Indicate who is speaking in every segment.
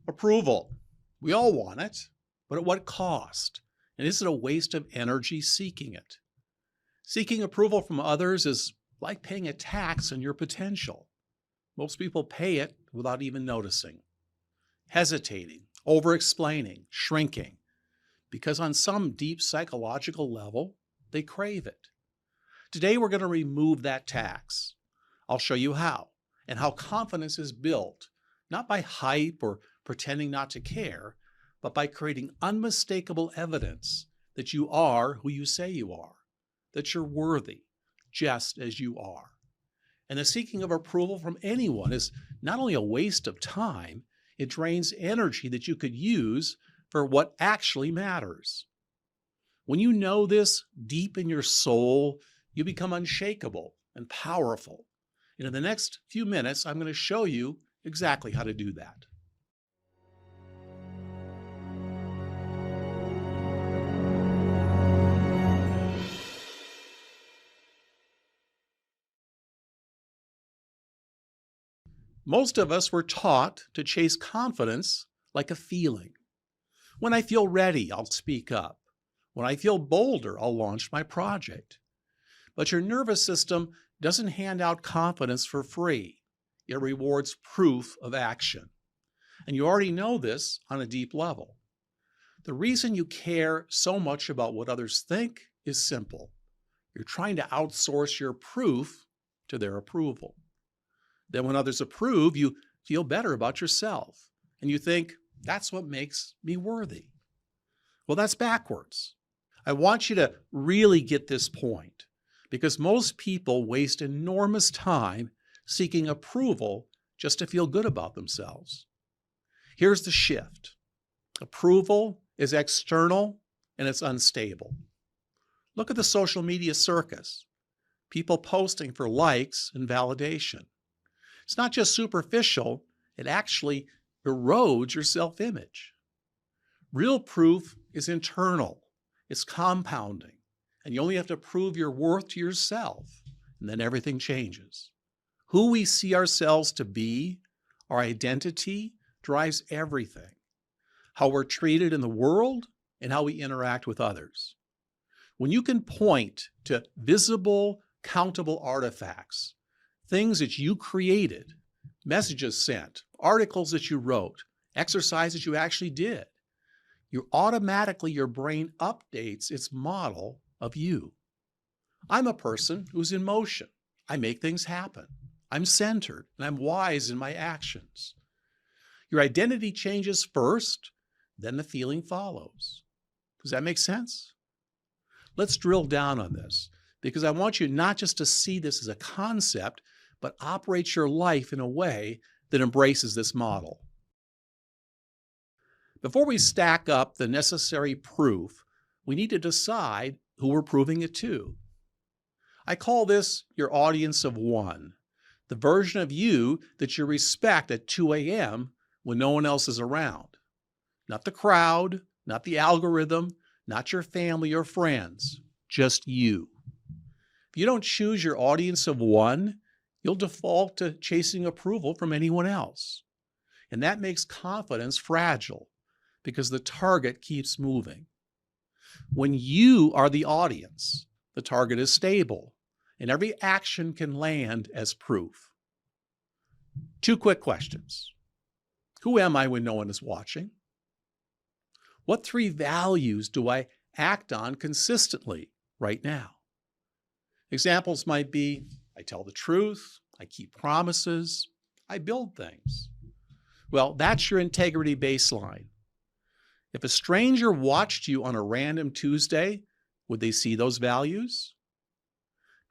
Speaker 1: Approval. We all want it, but at what cost? And is it a waste of energy seeking it? Seeking approval from others is like paying a tax on your potential. Most people pay it without even noticing. Hesitating, over-explaining, shrinking, because on some deep psychological level, they crave it. Today, we're going to remove that tax. I'll show you how, and how confidence is built, not by hype or pretending not to care, but by creating unmistakable evidence that you are who you say you are, that you're worthy, just as you are. And the seeking of approval from anyone is not only a waste of time, it drains energy that you could use for what actually matters. When you know this deep in your soul, you become unshakable and powerful. And in the next few minutes, I'm going to show you exactly how to do that. Most of us were taught to chase confidence like a feeling. When I feel ready, I'll speak up. When I feel bolder, I'll launch my project. But your nervous system doesn't hand out confidence for free. It rewards proof of action. And you already know this on a deep level. The reason you care so much about what others think is simple. You're trying to outsource your proof to their approval. Then when others approve, you feel better about yourself. And you think, that's what makes me worthy. Well, that's backwards. I want you to really get this point, because most people waste enormous time seeking approval just to feel good about themselves. Here's the shift. Approval is external and it's unstable. Look at the social media circus. People posting for likes and validation. It's not just superficial, it actually erodes your self-image. Real proof is internal, it's compounding, and you only have to prove your worth to yourself, and then everything changes. Who we see ourselves to be, our identity, drives everything. How we're treated in the world and how we interact with others. When you can point to visible, countable artifacts, things that you created, messages sent, articles that you wrote, exercises you actually did, your brain updates its model of you. I'm a person who's in motion. I make things happen. I'm centered and I'm wise in my actions. Your identity changes first, then the feeling follows. Does that make sense? Let's drill down on this, because I want you not just to see this as a concept, but operate your life in a way that embraces this model. Before we stack up the necessary proof, we need to decide who we're proving it to. I call this your audience of one, the version of you that you respect at 2 a.m. when no one else is around. Not the crowd, not the algorithm, not your family or friends, just you. If you don't choose your audience of one, you'll default to chasing approval from anyone else. And that makes confidence fragile because the target keeps moving. When you are the audience, the target is stable and every action can land as proof. 2 quick questions. Who am I when no one is watching? What 3 values do I act on consistently right now? Examples might be, I tell the truth, I keep promises, I build things. Well, that's your integrity baseline. If a stranger watched you on a random Tuesday, would they see those values?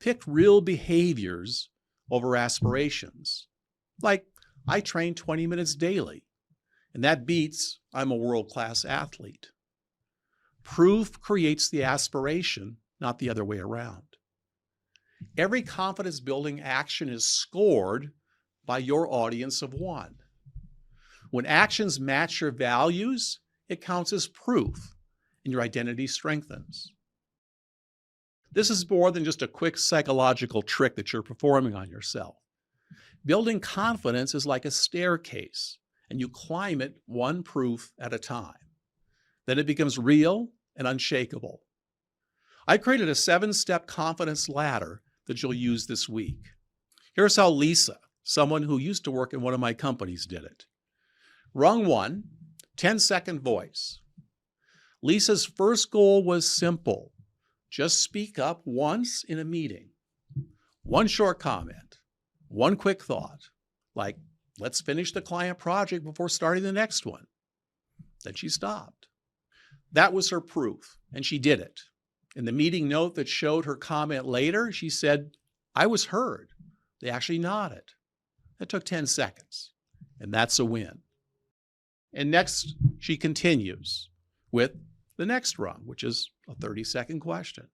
Speaker 1: Pick real behaviors over aspirations. Like, I train 20 minutes daily, and that beats I'm a world-class athlete. Proof creates the aspiration, not the other way around. Every confidence-building action is scored by your audience of one. When actions match your values, it counts as proof, and your identity strengthens. This is more than just a quick psychological trick that you're performing on yourself. Building confidence is like a staircase, and you climb it one proof at a time. Then it becomes real and unshakable. I created a 7-step confidence ladder that you'll use this week. Here's how Lisa, someone who used to work in one of my companies, did it. Rung 1, 10-second voice. Lisa's first goal was simple. Just speak up once in a meeting. One short comment, one quick thought, like, let's finish the client project before starting the next one. Then she stopped. That was her proof, and she did it. In the meeting note that showed her comment later, she said, I was heard. They actually nodded. That took 10 seconds, and that's a win. And next, she continues with the next rung, which is a 30-second question.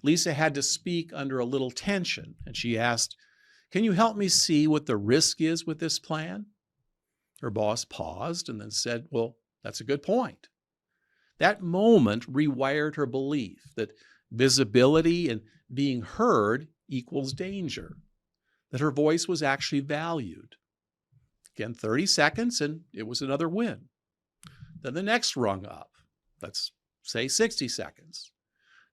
Speaker 1: Lisa had to speak under a little tension, and she asked, can you help me see what the risk is with this plan? Her boss paused and then said, well, that's a good point. That moment rewired her belief that visibility and being heard equals danger, that her voice was actually valued. Again, 30 seconds, and it was another win. Then the next rung up, let's say 60 seconds.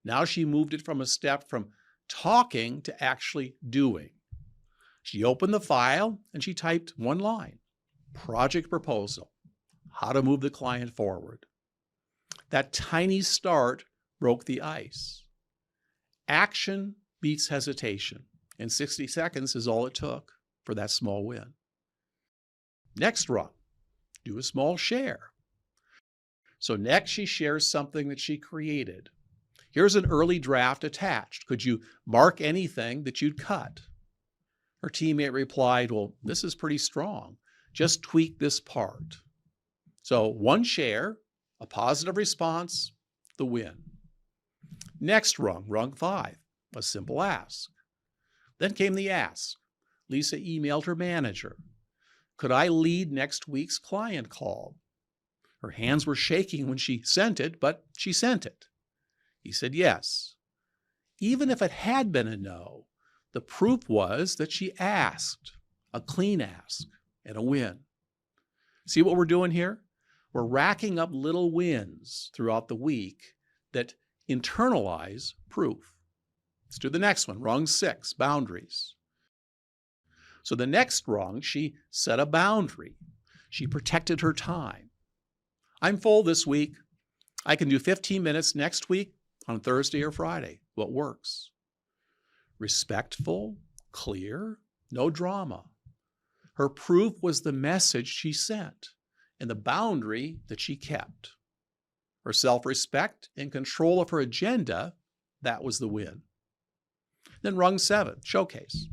Speaker 1: Now she moved it from a step from talking to actually doing. She opened the file and she typed one line, project proposal, how to move the client forward. That tiny start broke the ice. Action beats hesitation, and 60 seconds is all it took for that small win. Next rung, do a small share. So next she shares something that she created. Here's an early draft attached. Could you mark anything that you'd cut? Her teammate replied, well, this is pretty strong. Just tweak this part. So one share, a positive response, the win. Next rung, rung 5, a simple ask. Then came the ask. Lisa emailed her manager. Could I lead next week's client call? Her hands were shaking when she sent it, but she sent it. He said yes. Even if it had been a no, the proof was that she asked, a clean ask and a win. See what we're doing here? We're racking up little wins throughout the week that internalize proof. Let's do the next one, rung 6, boundaries. So the next rung, she set a boundary. She protected her time. I'm full this week. I can do 15 minutes next week on Thursday or Friday. What works? Respectful, clear, no drama. Her proof was the message she sent and the boundary that she kept. Her self-respect and control of her agenda, that was the win. Then rung 7, showcase.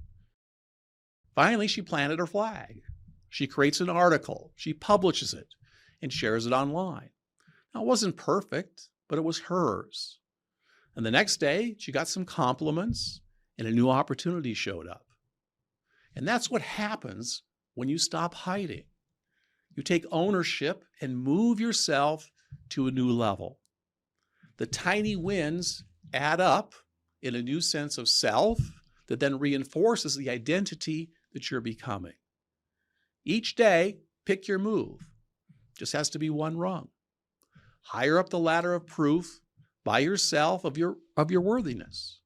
Speaker 1: Finally, she planted her flag. She creates an article, she publishes it, and shares it online. Now, it wasn't perfect, but it was hers. And the next day, she got some compliments, and a new opportunity showed up. And that's what happens when you stop hiding. You take ownership and move yourself to a new level. The tiny wins add up in a new sense of self that then reinforces the identity that you're becoming. Each day, pick your move. Just has to be one rung. Higher up the ladder of proof by yourself of your worthiness.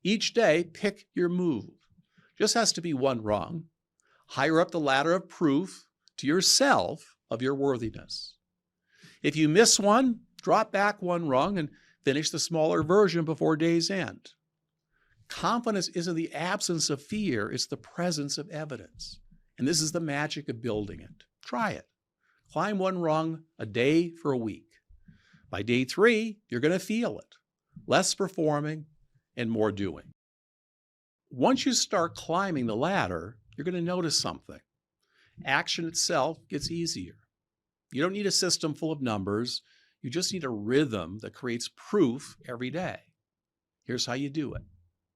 Speaker 1: Each day, pick your move. Just has to be one rung. Higher up the ladder of proof to yourself of your worthiness. If you miss one, drop back one rung and finish the smaller version before day's end. Confidence isn't the absence of fear, it's the presence of evidence. And this is the magic of building it. Try it. Climb one rung a day for a week. By day 3, you're going to feel it. Less performing and more doing. Once you start climbing the ladder, you're going to notice something. Action itself gets easier. You don't need a system full of numbers. You just need a rhythm that creates proof every day. Here's how you do it.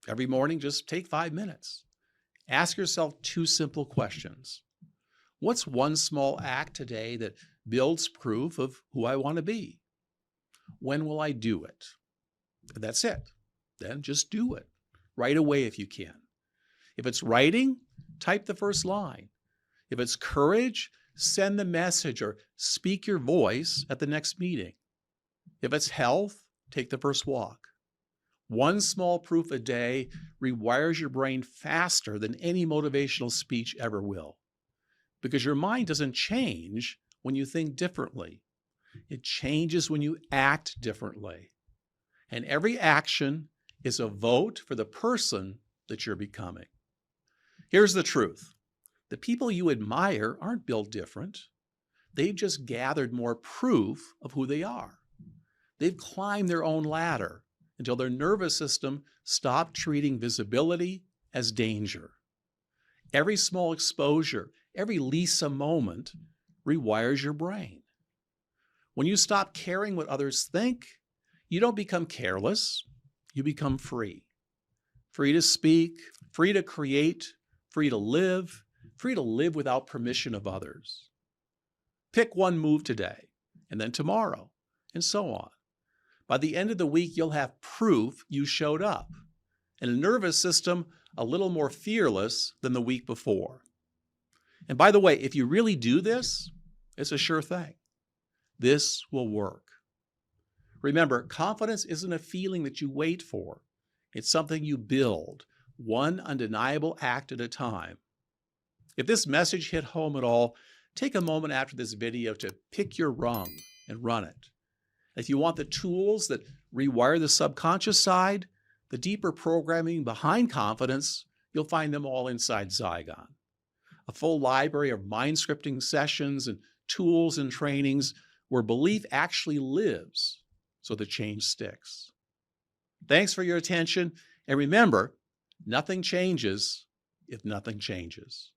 Speaker 1: Every morning, just take 5 minutes. Ask yourself 2 simple questions. What's one small act today that builds proof of who I want to be? When will I do it? That's it. Then just do it. Right away if you can. If it's writing, type the first line. If it's courage, send the message or speak your voice at the next meeting. If it's health, take the first walk. One small proof a day rewires your brain faster than any motivational speech ever will. Because your mind doesn't change when you think differently. It changes when you act differently. And every action is a vote for the person that you're becoming. Here's the truth. The people you admire aren't built different. They've just gathered more proof of who they are. They've climbed their own ladder until their nervous system stopped treating visibility as danger. Every small exposure, every Lisa moment rewires your brain. When you stop caring what others think, you don't become careless, you become free. Free to speak, free to create, free to live without permission of others. Pick one move today, and then tomorrow, and so on. By the end of the week, you'll have proof you showed up, and a nervous system a little more fearless than the week before. And by the way, if you really do this, it's a sure thing. This will work. Remember, confidence isn't a feeling that you wait for. It's something you build, one undeniable act at a time. If this message hit home at all, take a moment after this video to pick your rung and run it. If you want the tools that rewire the subconscious side, the deeper programming behind confidence, you'll find them all inside Zygon. A full library of mind scripting sessions and tools and trainings where belief actually lives so the change sticks. Thanks for your attention, and remember, nothing changes if nothing changes.